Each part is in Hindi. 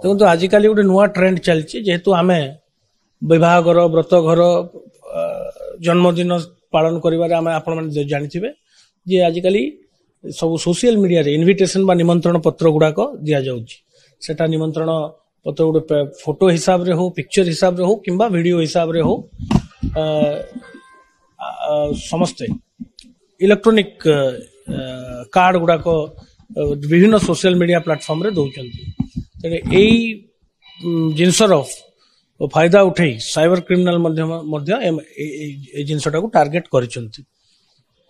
देखो आजिकल गोटे नुआ ट्रेंड चलती जेहेतु आम विवाहर व्रतघर जन्मदिन पालन कर जानी जे आजिकल सब सोशल मीडिया रे इनविटेशन बा निमंत्रण पत्र गुड़ाक दि जाटा निमंत्रण पत्र गोटे फोटो हिसाब रे हो पिक्चर हिसाब रे हो किंबा वीडियो हिसाब रे हो समस्ते इलेक्ट्रॉनिक कार्ड गुड़ाक विभिन्न सोशल मीडिया प्लेटफॉर्म रे दौरान तेरे यही जिनसर फायदा उठे साइबर क्रिमिनाल जिनसटा को टार्गेट कर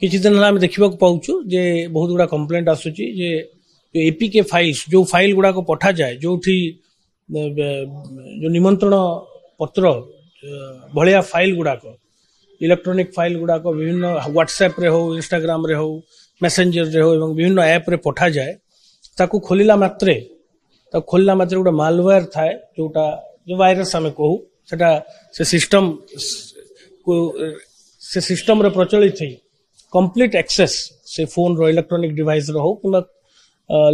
किसी दिन है देखा पाचु जे बहुत गुड़ा कंप्लेंट आसूची जे एपीके फाइल्स जो फाइल गुड़ा को पठा जाए जो निमंत्रण पत्र भलिया फाइल गुड़ाक इलेक्ट्रॉनिक फाइल गुड़ाक विभिन्न व्हाट्सएप रे हो इंस्टाग्राम रे हो मेसेंजर रे हो एवं विभिन्न ऐप रे पठा जाए ताकू खोलिला मात्रे गोटे मालवेयर थाए जोटा जो वायरस आम कहू से सिस्टम रे प्रचलित थी कंप्लीट एक्सेस से फोन रो इलेक्ट्रॉनिक डिवाइस रो हो कि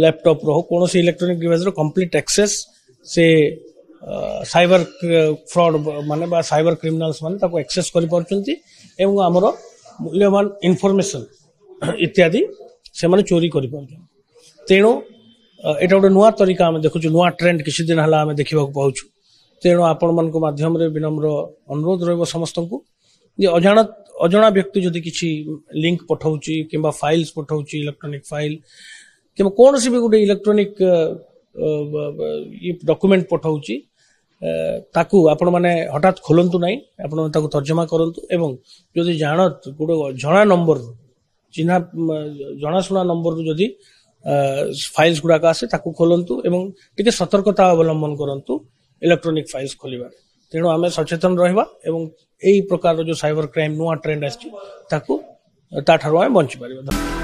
लैपटॉप रो हो कौन से इलेक्ट्रॉनिक डिवाइस रो कंप्लीट एक्सेस से साइबर फ्रॉड माने साइबर क्रिमिनल्स माने ताको एक्सेस करि परचंती एवं हमर मूल्यवान इनफॉरमेशन इत्यादि से माने चोरी करि परचंती तेणु एटा गोटे नुआ तरीका आम देखु नुआ ट्रेंड किसी दिन है आम देखा पाचु तेणु आपण मान माध्यम विनम्र अनुरोध रही समस्त को अजाणा व्यक्ति जदि किसी लिंक पठाऊची किंबा फाइल्स पठाऊची इलेक्ट्रॉनिक फाइल कि कौन सी भी गोटे इलेक्ट्रॉनिक डॉक्यूमेंट पठाऊची ताकू आपण माने हठात खोलंतु नहीं आपण ताकू तर्जमा करंतु एवं जदि जानत गोटे जना नंबर चिन्हा जनाशुना नंबर जदि फाइल्स गुड़ाक आसे ताकू खोलंतु एवं टिके सतर्कता अवलंबन करंतु इलेक्ट्रॉनिक फाइल्स खोलिबार तेणु आम सचेतन रहिबा एवं एई प्रकार जो साइबर क्राइम नुआ ट्रेंड आछि ताकू ताठारु आम बंची पारिबा।